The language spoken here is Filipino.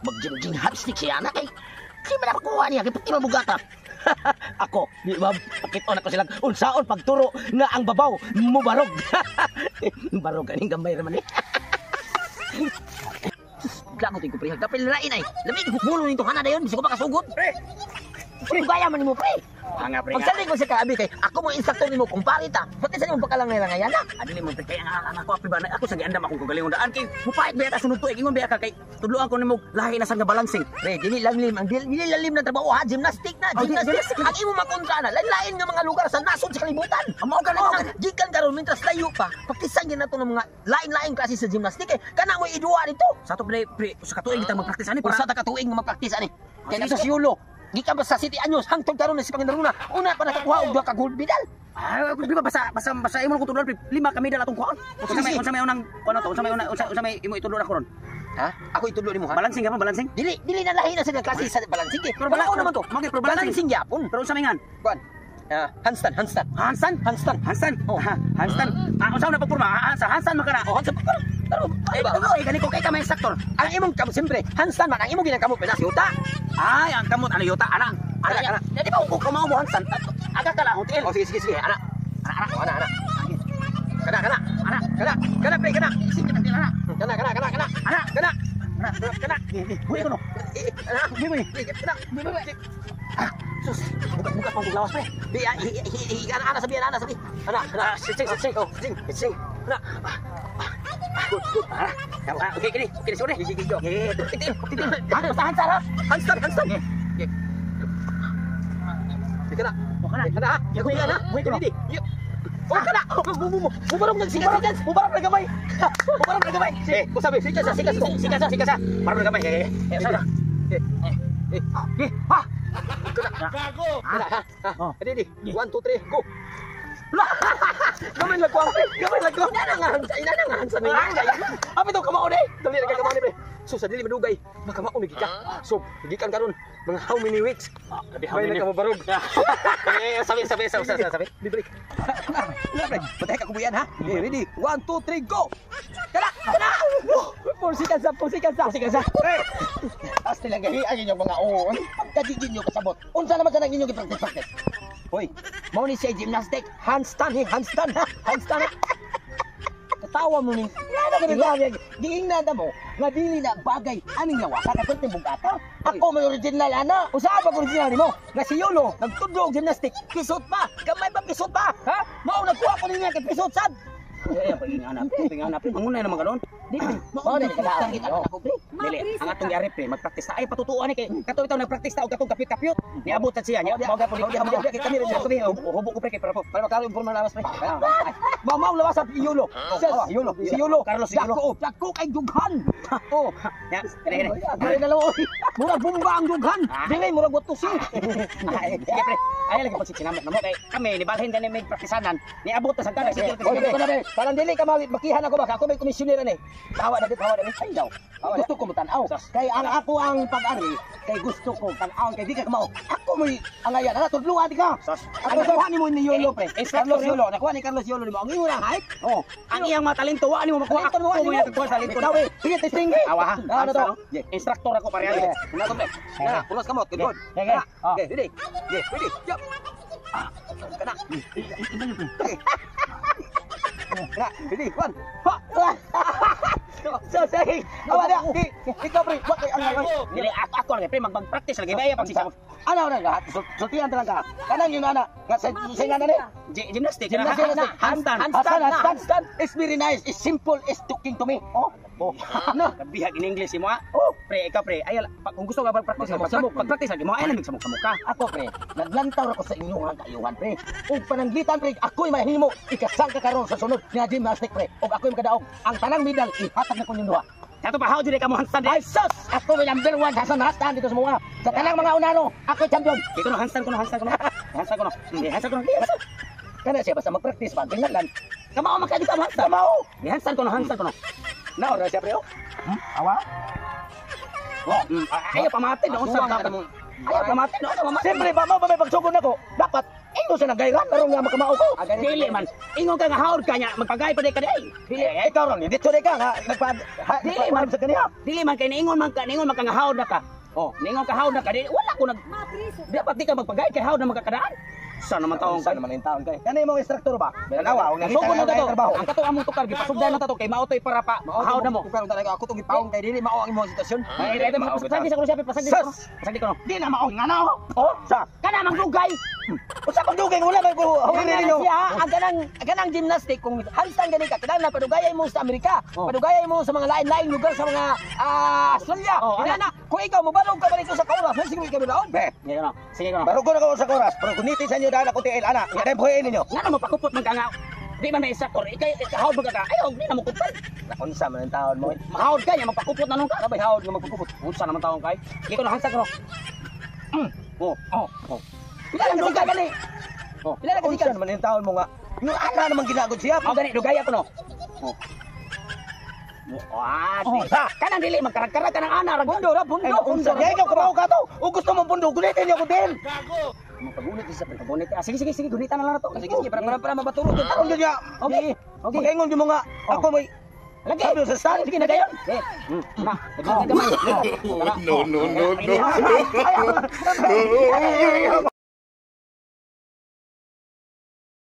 Mag-gym hapstick siya na kay. Di man nakuha niya kay pati mabugata. Ako, di ba pakit-on ako silang unsaon pagturo nga ang babaw mo barog. Barog kaning gambay raman eh. Gago ting ko pre, dapil lain ay. Labi mulo nito hana dayon, bisig ko makasugod. Pre, gaya man nimo pre. Nga pre. Pagsaling ko sa kaabi kay ako mo instructor nimo kung parita. Pati sa nimo pagkalangay-langay na. Adili mo pre kay ang ako api ba na ako sa giandam akong kagalingon daan kay mupait ba ta sunod to ingon ba ka kay tudloan ko nimo lahi na sang balancing. Pre, dili langlim ang dili lalim na trabaho ha, gymnastic na, gymnastic. Ang imo makontra na lain-lain nga mga lugar sa nasod sa kalibutan. Mao ka gikan karon mintras layo pa. Pakisan gyud nato ng mga lain-lain klase sa gymnastic eh. Kana mo idua dito. Sa to pre sa katuig kita magpraktis ani Para para sa takatuig nga magpraktis ani. Kay dito si Yulo, gikan ba sa City Anyos hangtod karon na si Pangindaruna. Una pa nakakuha og duha ka gold medal. di ba basa imo ko tudlo pre 5 kami dala tong kuan. Unsa may unang kuno to unsa may imo itudlo na karon. Ha? Ako itudlo nimo ha. Balancing ka ba balancing? Dili na lahi na sa klase sa balancing eh. Pero Pero naman to. Magi pero balancing yapon. Pero unsa may ngan? Kuan. Handstand. Hansan. Oh. Hansan. Unsa na pagporma? Hansan makara. Oh, handstand. Pero Gani ko kay ka may instructor. ang imong kamot siyempre, handstand man ang imong ginakamot penas yuta. Ay, ang kamot ano yuta ana. Ana. Di ba kung kumao mo handstand? Aga ka lang hotel. Oh, sige. Ana. Kana pre, kana. Sige na dila. Kana. Kana. Buhi ko no. Kana. Sus, buka pang lawas pre. Di ana sabi. Ana. Sing. Oh, sing. Ana. Good. Okay, kini sore. Titim. Basta handstand. Sige na. Kana ha. Buhi ko di. Oh, kana. Bubarog na gamay. Ko sabi, sige sa. Parang na gamay. Sana. Ha. Gago. Ready. 1 2 3 go. Gamay lagwang. Inanangahan sa mga. Apa to kamao ni? Dali ra kamao ni pre. So sa dili madugay, makamao ni gika. So, gikan karon mga how many weeks? May nagkamabarog. Sabi. Bibalik. Pre. Patay ka kubuyan ha. Ready. 1 2 3 go. Kana. Pursikan sa. Pre. Asti lang gahi ang inyong mga uon. Pagkadigin nyo kasabot. Unsa naman sa nang inyong i-practice? Hoy, mau ni siya gymnastic. Handstand. Katawa mo ni. Ano ka nagsabi? Giingnan mo. Nga dili na bagay. Aning yawa. Kakapit ni bugata. Ako may original ana. Usa ba original mo? Nga si Yolo. Nagtudlo og gymnastic. Pisot pa. Gamay pa pisot pa. Ha? Mao nagkuha ko niya kay pisot sad. Pinganap. Manguna naman karon. Mao ni kailangan kita ako pre. Dili, ang atong yari pre, magpraktis ta. Ay patutuan ni kay kato itaw nagpraktis ta og katong kapit-kapyot. Niabot ta siya nya. Mao ga puli kami rin sabi hubo ko pre kay para makaro informa lawas pre. Mao lawas sa Yulo. Si Yulo, Carlos Yulo. Dako kay dughan. Oh, ya, kene. Ay dalawa. Murag bomba ang dughan. Dili murag watusi. Ay, pre. Ay lagi pag sinamot namo kay kami ni balhin gani may praktisanan. Niabot ta sa kana sige. Parang dili ka makihan ako ba? Ako may komisyonera ni. Tawa na ay daw. Gusto ko mutanaw. Kay ako ang pag-ari, kay gusto ko tanaw kay di ka mao. Ako mo angayan, tudluan di ka. Ako nakuha ni mo ni Yolo pre. Carlos Yolo, nakuha ni Carlos Yolo mo. Ang imo lang height. Oh, ang iyang mga talento wa ni mo makuha. Ako mo yung kuha sa talento. Daw, sige testing. Awa ha. Ano to? Instructor ako pareha. Ano to pre? Pulos kamot, good. Okay, ready. Ready. Yup. Kana. Ready, one. So, say, awa na. Ikaw pre, wag kay ang Dili ako lagi pre magpractice lagi baya pag sisa. Ano lahat? Sultihan talaga. Kanang yun ana. Sa ngana ni. Gymnastic. Handstand. It's very nice. It's simple. It's talking to me. Oh. No, kabihag in English mo ha. Pre, ikaw pre, ay kung gusto ka magpractice pag-practice lagi mo ay lamig sa mukha. Ako pre, naglantaw ako sa inyong kayuhan pre. Ug pananglitan pre, ako'y mahimo ikasang ka karon sa sunod nga gymnastic pre. Ug ako'y makadaog ang tanang medal ihatag na ko yung duha. Kato pa how dili ka mo handstand. Ay sus! Ako may number 1 sa handstand dito sa mga. Sa tanang mga unano, ako champion. Dito no handstand ko no. Handstand ko no. Kana siya basta mag-practice ba? Tingnan. Kamao makadito ang handstand. Kamao. Ni handstand ko no. Naora siya pre. Awa? Ayaw pamatin no. Ayaw pamatin no. Siyempre ba mo ba may pagsugod nako? Dapat Ingo sa nagayran aron nga makamao ko. Dili man. Ingon ka nga haod ka niya, magpagay pa day ka day. Dili. Ikaw ron, dito ka nga Dili man sa kaniya. Dili man kay niingon man ka nga haod na ka. Oh, niingon ka haod na ka. Dili wala ko nag dapat di ka magpagay kay haod na magkakadaan. Sa naman taong Sa naman yung taon kay. Kani mo instructor ba? Dalawa, ang Sugo na nakita to. trabaho. Ang kato among tukar gipasugdan na to kay maotoy para pa haod na mo. Karon talaga ako tong ipawong kay dili mao ang imong sitwasyon. Ay, ito pasagdi sa kuno siya, pasagdi ko. Pasagdi ko. Di na mao nga na. Oh, sa. Kana mang dugay. Usa pag dugay wala man ko hawiri ninyo. Siya, ang kanang gymnastic kung handstand gani ka, kailangan padugayay mo sa Amerika, padugayay mo sa mga lain-lain lugar sa mga Australia. Kailangan kung ikaw mobalog ka ba dito sa Kauras, sige ka bilaon. Be, Sige ko. Sige ko. baro ko na ko sa oras, pero kuniti sa inyo dahil ako tiil ana. Nga dai buhayin ninyo. Nga mo pakupot man ka nga. Di man may instructor, ikay haod man ka. Ayaw, di na mo kupal. Unsa man ang taon mo? Mahawd ka niya, magpakupot na nung ka. Sabay hawd nga magpakupot. Unsa naman taong kay? Di ko na hansa ko. Oh. Pila lang dugay gani. Pila lang Unsa naman ang taon mo nga? Yung ana naman ginagod siya. Mao gani dugay ako no. Sa. Kanang dili magkarag-karag ka ng ana rag Pundo ra, pundo. Unsa? Di ikaw kabaw ka to. O gusto mo pundo gulitin niyo ko din. Pagunit sa pagunit. Sige, gunitan na lang na to. Sige, para mabaturo. Aron gyud ya. Okay. Pag-ingon yung mga ako may Lagi. sabi mo sa stand. Sige na dayon. Na, dagdag gamay. No, no, no, no. Ayaw.